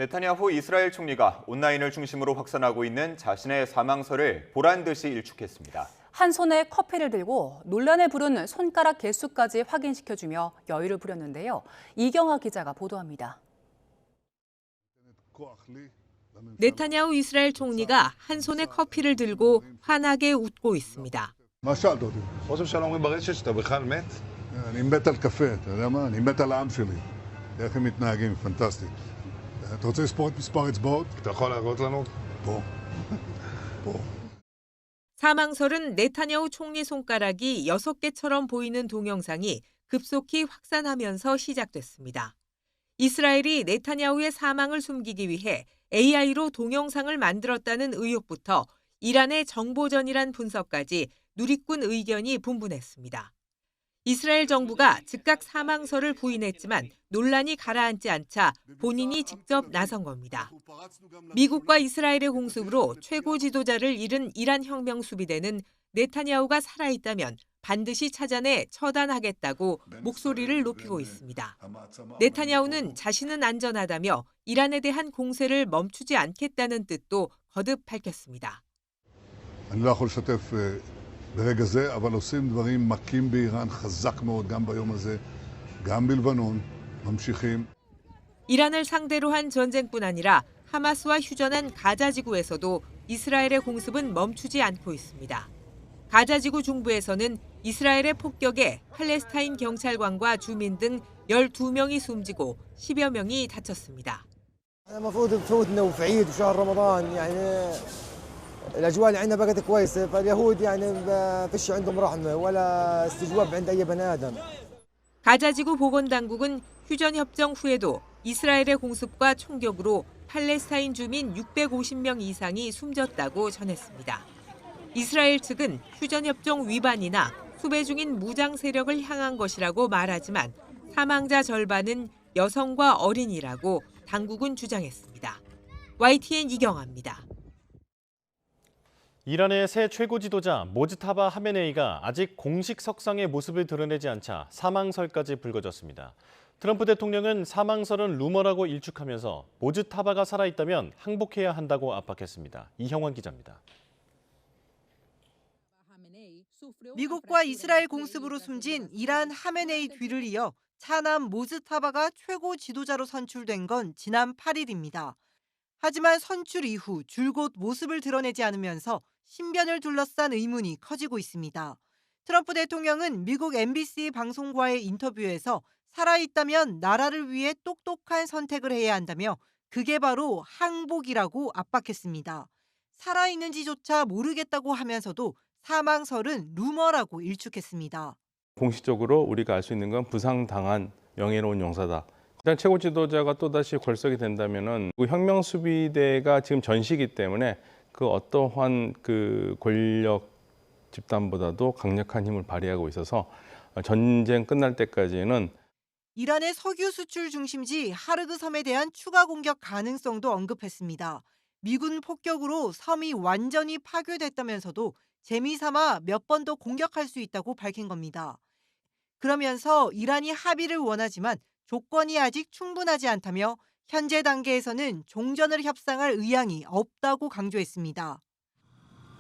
네타냐후 이스라엘 총리가 온라인을 중심으로 확산하고 있는 자신의 사망설을 보란 듯이 일축했습니다. 한 손에 커피를 들고 논란을 부른 손가락 개수까지 확인시켜주며 여유를 부렸는데요. 이경화 기자가 보도합니다. 네타냐후 이스라엘 총리가 한 손에 커피를 들고 환하게 웃고 있습니다. מה שאלת אותי? ראש הממשלה אומרים ברשת שאתה בכלל מת? אני מת על קפה, אתה יודע מה? אני מת על העם שלי. איך הם מתנהגים, פנטסטי. אתה רוצה לספור את מספר אצבעות? אתה יכול להראות לנו? פה. פה. 사망설은 네타냐후 총리 손가락이 6개처럼 보이는 동영상이 급속히 확산하면서 시작됐습니다. 이스라엘이 네타냐후의 사망을 숨기기 위해 AI로 동영상을 만들었다는 의혹부터 이란의 정보전이란 분석까지 누리꾼 의견이 분분했습니다. 이스라엘 정부가 즉각 사망설을 부인했지만 논란이 가라앉지 않자 본인이 직접 나선 겁니다. 미국과 이스라엘의 공습으로 최고 지도자를 잃은 이란 혁명 수비대는 네타냐후가 살아있다면 반드시 찾아내 처단하겠다고 목소리를 높이고 있습니다. 네타냐후는 자신은 안전하다며 이란에 대한 공세를 멈추지 않겠다는 뜻도 거듭 밝혔습니다. אני לא יכול לשתף ברגע זה, אבל עושים דברים מכים באיראן חזק מאוד גם ביום הזה, גם בלבנון, ממשיכים. 이란을 상대로 한 전쟁뿐 아니라 하마스와 휴전한 가자지구에서도 이스라엘의 공습은 멈추지 않고 있습니다. 가자지구 중부에서는 이스라엘의 폭격에 팔레스타인 경찰관과 주민 등 12명이 숨지고 10여 명이 다쳤습니다. الاجواء اللي عندنا بقت كويسه فاليهود يعني فيش عندهم رحمه ولا استجواب عند اي بني ادم. 가자지구 보건당국은 휴전 협정 후에도 이스라엘의 공습과 총격으로 팔레스타인 주민 650명 이상이 숨졌다고 전했습니다. 이스라엘 측은 휴전 협정 위반이나 수배 중인 무장 세력을 향한 것이라고 말하지만 사망자 절반은 여성과 어린이라고 당국은 주장했습니다. YTN 이경아입니다. 이란의 새 최고 지도자 모즈타바 하메네이가 아직 공식 석상의 모습을 드러내지 않자 사망설까지 불거졌습니다. 트럼프 대통령은 사망설은 루머라고 일축하면서 모즈타바가 살아있다면 항복해야 한다고 압박했습니다. 이형원 기자입니다. 미국과 이스라엘 공습으로 숨진 이란 하메네이 뒤를 이어 차남 모즈타바가 최고 지도자로 선출된 건 지난 8일입니다. 하지만 선출 이후 줄곧 모습을 드러내지 않으면서 신변을 둘러싼 의문이 커지고 있습니다. 트럼프 대통령은 미국 MBC 방송과의 인터뷰에서 살아있다면 나라를 위해 똑똑한 선택을 해야 한다며 그게 바로 항복이라고 압박했습니다. 살아있는지조차 모르겠다고 하면서도 사망설은 루머라고 일축했습니다. 공식적으로 우리가 알 수 있는 건 부상당한 명예로운 용사다. 일단 최고 지도자가 또다시 골석이 된다면은 혁명 수비대가 지금 전시기 때문에 그 어떠한 그 권력 집단보다도 강력한 힘을 발휘하고 있어서 전쟁 끝날 때까지는 이란의 석유 수출 중심지 하르그 섬에 대한 추가 공격 가능성도 언급했습니다. 미군 폭격으로 섬이 완전히 파괴됐다면서도 재미삼아 몇 번 더 공격할 수 있다고 밝힌 겁니다. 그러면서 이란이 합의를 원하지만 조건이 아직 충분하지 않다며 현재 단계에서는 종전을 협상할 의향이 없다고 강조했습니다.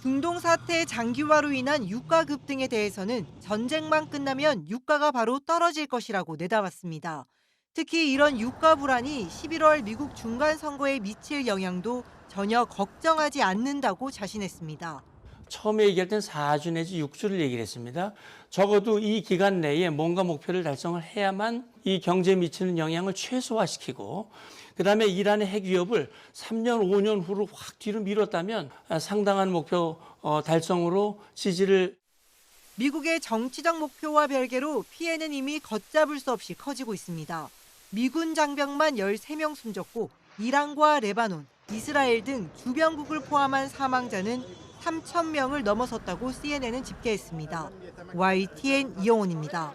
중동 사태의 장기화로 인한 유가 급등에 대해서는 전쟁만 끝나면 유가가 바로 떨어질 것이라고 내다봤습니다. 특히 이런 유가 불안이 11월 미국 중간 선거에 미칠 영향도 전혀 걱정하지 않는다고 자신했습니다. 처음에 얘기할 땐 4주 내지 6주를 얘기를 했습니다. 적어도 이 기간 내에 뭔가 목표를 달성을 해야만 이 경제에 미치는 영향을 최소화시키고 그다음에 이란의 핵 위협을 3년, 5년 후로 확 뒤로 미뤘다면 상당한 목표 달성으로 지지를. 미국의 정치적 목표와 별개로 피해는 이미 걷잡을 수 없이 커지고 있습니다. 미군 장병만 13명 숨졌고 이란과 레바논, 이스라엘 등 주변국을 포함한 사망자는 3,000명을 넘어섰다고 CNN은 집계했습니다. YTN 이영훈입니다.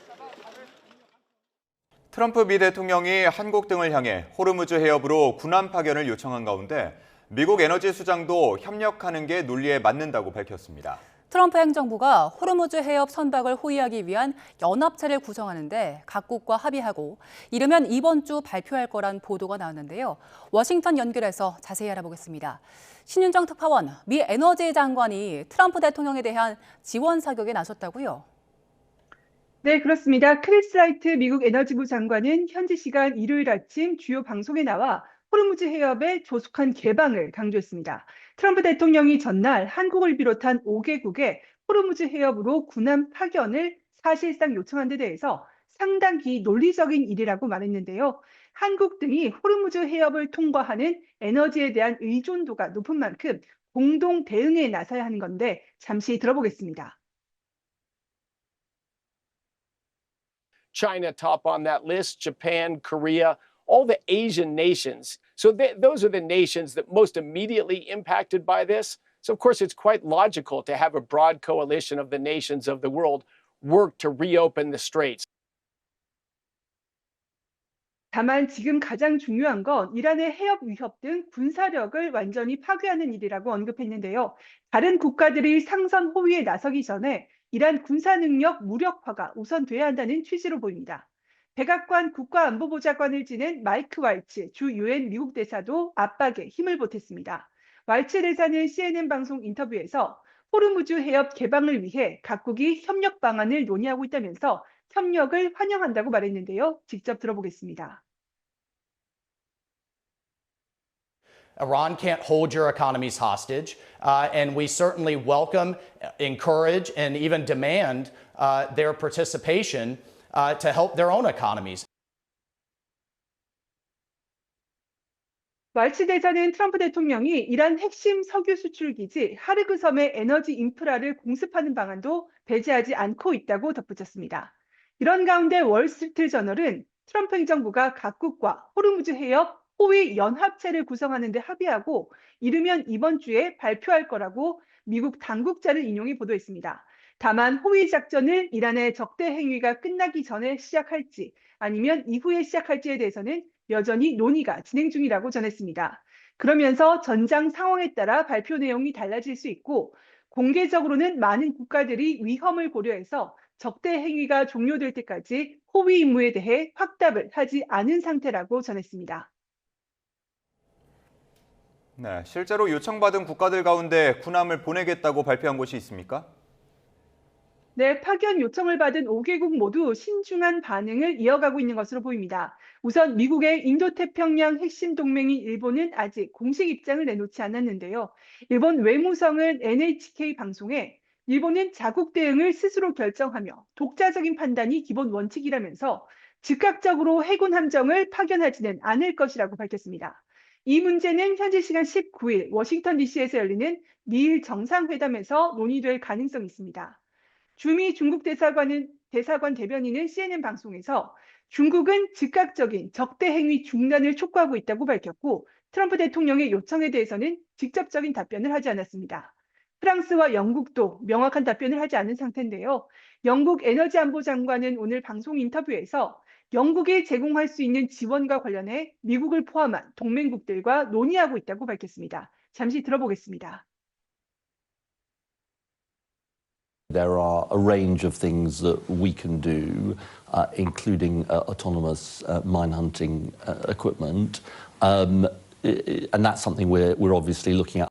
트럼프 미 대통령이 한국 등을 향해 호르무즈 해협으로 군함 파견을 요청한 가운데 미국 에너지 수장도 협력하는 게 논리에 맞는다고 밝혔습니다. 트럼프 행정부가 호르무즈 해협 선박을 호위하기 위한 연합체를 구성하는데 각국과 합의하고 이르면 이번 주 발표할 거란 보도가 나왔는데요. 워싱턴 연결해서 자세히 알아보겠습니다. 신윤정 특파원, 미 에너지 장관이 트럼프 대통령에 대한 지원 사격에 나섰다고요? 네, 그렇습니다. 크리스 라이트 미국 에너지부 장관은 현지 시간 일요일 아침 주요 방송에 나와 호르무즈 해협의 조속한 개방을 강조했습니다. 트럼프 대통령이 전날 한국을 비롯한 5개국의 호르무즈 해협으로 군함 파견을 사실상 요청한 데 대해서 상당히 논리적인 일이라고 말했는데요. 한국 등이 호르무즈 해협을 통과하는 에너지에 대한 의존도가 높은 만큼 공동 대응에 나서야 하는 건데 잠시 들어보겠습니다. China top on that list, Japan, Korea, all the Asian nations. So those are the nations that most immediately impacted by this. So of course it's quite logical to have a broad coalition of the nations of the world work to reopen the straits. 다만 지금 가장 중요한 건 이란의 해협 위협 등 군사력을 완전히 파괴하는 일이라고 언급했는데요. 다른 국가들이 상선 호위에 나서기 전에 이란 군사 능력 무력화가 우선돼야 한다는 취지로 보입니다. 백악관 국가안보보좌관을 지낸 마이크 왈츠 주 유엔 미국 대사도 압박에 힘을 보탰습니다. 왈츠 대사는 CNN 방송 인터뷰에서 호르무즈 해협 개방을 위해 각국이 협력 방안을 논의하고 있다면서 협력을 환영한다고 말했는데요. 직접 들어보겠습니다. Iran can't hold your economies hostage, and we certainly welcome, encourage, and even demand their participation to help their own economies. 왈츠 대사는 트럼프 대통령이 이란 핵심 석유 수출 기지 하르그 섬의 에너지 인프라를 공습하는 방안도 배제하지 않고 있다고 덧붙였습니다. 이런 가운데 월스트리트 저널은 트럼프 행정부가 각국과 호르무즈 해협 호위 연합체를 구성하는 데 합의하고 이르면 이번 주에 발표할 거라고 미국 당국자를 인용해 보도했습니다. 다만 호위 작전을 이란의 적대 행위가 끝나기 전에 시작할지 아니면 이후에 시작할지에 대해서는 여전히 논의가 진행 중이라고 전했습니다. 그러면서 전장 상황에 따라 발표 내용이 달라질 수 있고 공개적으로는 많은 국가들이 위험을 고려해서 적대 행위가 종료될 때까지 호위 임무에 대해 확답을 하지 않은 상태라고 전했습니다. 네, 실제로 요청받은 국가들 가운데 군함을 보내겠다고 발표한 곳이 있습니까? 네, 파견 요청을 받은 5개국 모두 신중한 반응을 이어가고 있는 것으로 보입니다. 우선 미국의 인도태평양 핵심 동맹인 일본은 아직 공식 입장을 내놓지 않았는데요. 일본 외무성은 NHK 방송에 일본은 자국 대응을 스스로 결정하며 독자적인 판단이 기본 원칙이라면서 즉각적으로 해군 함정을 파견하지는 않을 것이라고 밝혔습니다. 이 문제는 현지 시간 19일 워싱턴 DC에서 열리는 미일 정상회담에서 논의될 가능성이 있습니다. 주미 중국 대사관 대변인은 CNN 방송에서 중국은 즉각적인 적대 행위 중단을 촉구하고 있다고 밝혔고 트럼프 대통령의 요청에 대해서는 직접적인 답변을 하지 않았습니다. 프랑스와 영국도 명확한 답변을 하지 않은 상태인데요. 영국 에너지 안보 장관은 오늘 방송 인터뷰에서 영국이 제공할 수 있는 지원과 관련해 미국을 포함한 동맹국들과 논의하고 있다고 밝혔습니다. 잠시 들어보겠습니다. There are a range of things that we can do, including autonomous mine hunting equipment, and that's something we're obviously looking at.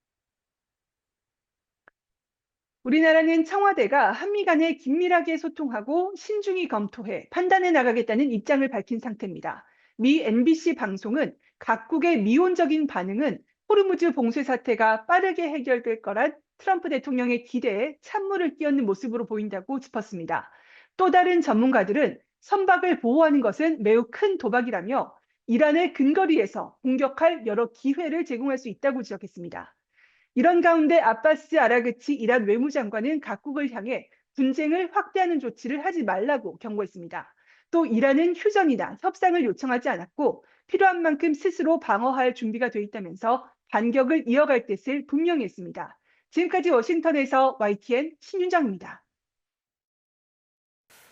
우리나라는 청와대가 한미 간에 긴밀하게 소통하고 신중히 검토해 판단해 나가겠다는 입장을 밝힌 상태입니다. 미 NBC 방송은 각국의 미온적인 반응은 호르무즈 봉쇄 사태가 빠르게 해결될 거란 트럼프 대통령의 기대에 찬물을 끼얹는 모습으로 보인다고 짚었습니다. 또 다른 전문가들은 선박을 보호하는 것은 매우 큰 도박이라며 이란의 근거리에서 공격할 여러 기회를 제공할 수 있다고 지적했습니다. 이런 가운데 아바스 아라그치 이란 외무장관은 각국을 향해 분쟁을 확대하는 조치를 하지 말라고 경고했습니다. 또 이란은 휴전이나 협상을 요청하지 않았고 필요한 만큼 스스로 방어할 준비가 돼 있다면서 반격을 이어갈 뜻을 분명히 했습니다. 지금까지 워싱턴에서 YTN 신윤정입니다.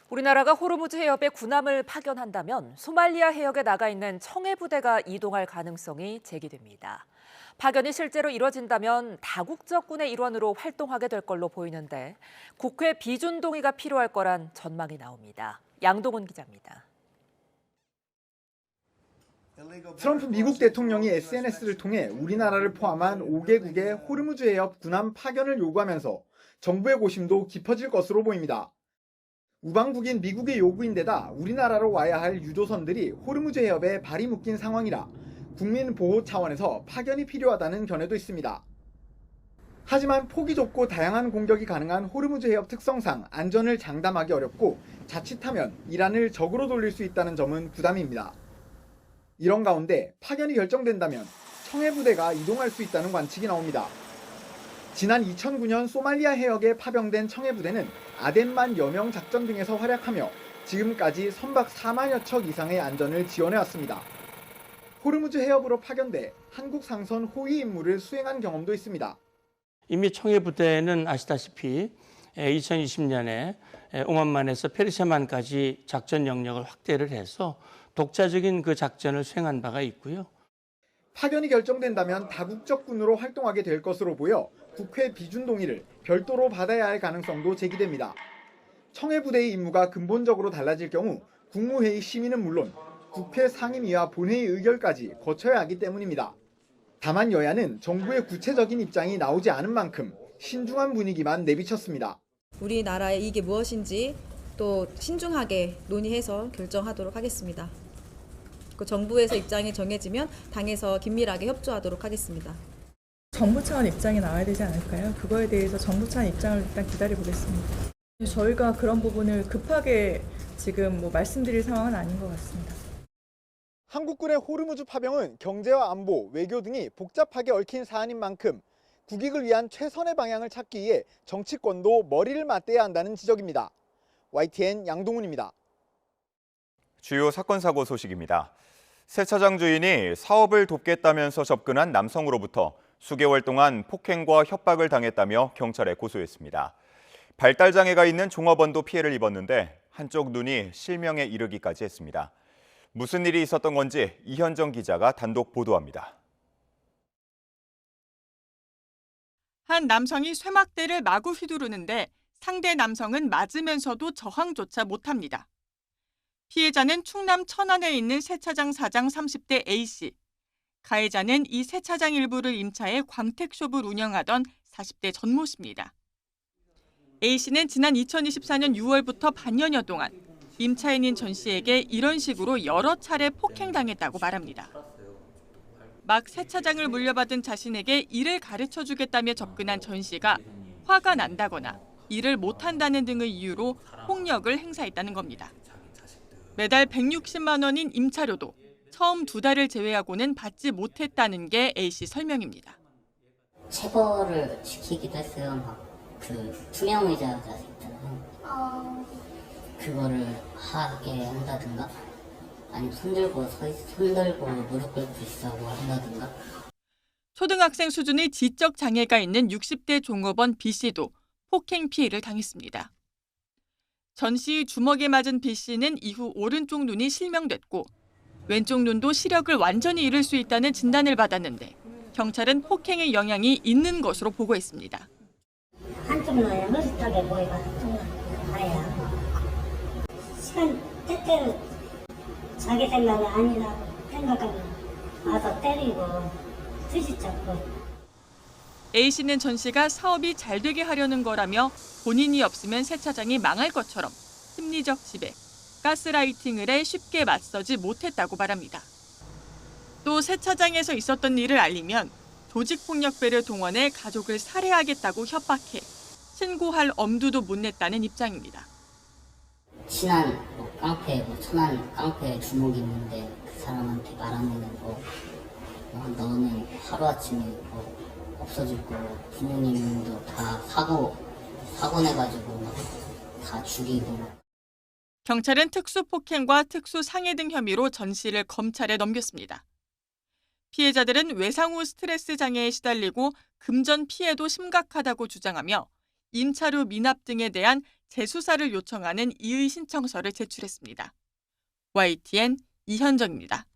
우리나라가 호르무즈 해협에 군함을 파견한다면 소말리아 해역에 나가 있는 청해 부대가 이동할 가능성이 제기됩니다. 파견이 실제로 이뤄진다면 다국적군의 일원으로 활동하게 될 걸로 보이는데 국회 비준 동의가 필요할 거란 전망이 나옵니다. 양동훈 기자입니다. 트럼프 미국 대통령이 SNS를 통해 우리나라를 포함한 5개국의 호르무즈 해협 군함 파견을 요구하면서 정부의 고심도 깊어질 것으로 보입니다. 우방국인 미국의 요구인데다 우리나라로 와야 할 유조선들이 호르무즈 해협에 발이 묶인 상황이라 국민 보호 차원에서 파견이 필요하다는 견해도 있습니다. 하지만 폭이 좁고 다양한 공격이 가능한 호르무즈 해협 특성상 안전을 장담하기 어렵고 자칫하면 이란을 적으로 돌릴 수 있다는 점은 부담입니다. 이런 가운데 파견이 결정된다면 청해 부대가 이동할 수 있다는 관측이 나옵니다. 지난 2009년 소말리아 해역에 파병된 청해 부대는 아덴만 여명 작전 등에서 활약하며 지금까지 선박 4만여 척 이상의 안전을 지원해왔습니다. 호르무즈 해협으로 파견돼 한국 상선 호위 임무를 수행한 경험도 있습니다. 이미 청해 부대는 아시다시피 2020년에 오만만에서 페르시아만까지 작전 영역을 확대를 해서 독자적인 그 작전을 수행한 바가 있고요. 파견이 결정된다면 다국적군으로 활동하게 될 것으로 보여 국회 비준 동의를 별도로 받아야 할 가능성도 제기됩니다. 청해 부대의 임무가 근본적으로 달라질 경우 국무회의 심의는 물론 국회 상임위와 본회의 의결까지 거쳐야 하기 때문입니다. 다만 여야는 정부의 구체적인 입장이 나오지 않은 만큼 신중한 분위기만 내비쳤습니다. 우리나라의 이익이 무엇인지 또 신중하게 논의해서 결정하도록 하겠습니다. 그 정부에서 입장이 정해지면 당에서 긴밀하게 협조하도록 하겠습니다. 정부 차원 입장이 나와야 되지 않을까요? 그거에 대해서 정부 차원 입장을 일단 기다려보겠습니다. 저희가 그런 부분을 급하게 지금 말씀드릴 상황은 아닌 것 같습니다. 한국군의 호르무즈 파병은 경제와 안보, 외교 등이 복잡하게 얽힌 사안인 만큼 국익을 위한 최선의 방향을 찾기 위해 정치권도 머리를 맞대야 한다는 지적입니다. YTN 양동훈입니다. 주요 사건 사고 소식입니다. 세차장 주인이 사업을 돕겠다면서 접근한 남성으로부터 수개월 동안 폭행과 협박을 당했다며 경찰에 고소했습니다. 발달장애가 있는 종업원도 피해를 입었는데 한쪽 눈이 실명에 이르기까지 했습니다. 무슨 일이 있었던 건지 이현정 기자가 단독 보도합니다. 한 남성이 쇠막대를 마구 휘두르는데 상대 남성은 맞으면서도 저항조차 못합니다. 피해자는 충남 천안에 있는 세차장 사장 30대 A씨. 가해자는 이 세차장 일부를 임차해 광택숍을 운영하던 40대 전모씨입니다. A씨는 지난 2024년 6월부터 반년여 동안 임차인인 전 씨에게 이런 식으로 여러 차례 폭행당했다고 말합니다. 막 세차장을 물려받은 자신에게 일을 가르쳐주겠다며 접근한 전 씨가 화가 난다거나 일을 못한다는 등의 이유로 폭력을 행사했다는 겁니다. 매달 160만 원인 임차료도 처음 2달을 제외하고는 받지 못했다는 게 A씨 설명입니다. 체벌을 시키기도 했어요. 투명의자가 있잖아요. 그거를 하게 한다든가 아니면 손들고 무릎 꿇고 있으라고 한다든가. 초등학생 수준의 지적 장애가 있는 60대 종업원 B씨도 폭행 피해를 당했습니다. 전 씨의 주먹에 맞은 B씨는 이후 오른쪽 눈이 실명됐고 왼쪽 눈도 시력을 완전히 잃을 수 있다는 진단을 받았는데 경찰은 폭행의 영향이 있는 것으로 보고했습니다. 한쪽 눈에 흐릿하게 보이고 한쪽 눈에 하얘요. 시간 때때로 자기 생각이 아니라고 생각하면 와서 때리고 투시 잡고. A씨는 전 씨가 사업이 잘 되게 하려는 거라며 본인이 없으면 세차장이 망할 것처럼 심리적 지배, 가스라이팅을 해 쉽게 맞서지 못했다고 말합니다. 또 세차장에서 있었던 일을 알리면 조직폭력배를 동원해 가족을 살해하겠다고 협박해 신고할 엄두도 못 냈다는 입장입니다. 친한 깡패, 천안 깡패 주목이 있는데 그 사람한테 말하면은 너는 하루아침에 없어질 거고 부모님도 다 사고 내가지고 다 죽이고. 경찰은 특수폭행과 특수상해 등 혐의로 전 씨를 검찰에 넘겼습니다. 피해자들은 외상 후 스트레스 장애에 시달리고 금전 피해도 심각하다고 주장하며 임차료 미납 등에 대한 재수사를 요청하는 이의 신청서를 제출했습니다. YTN 이현정입니다.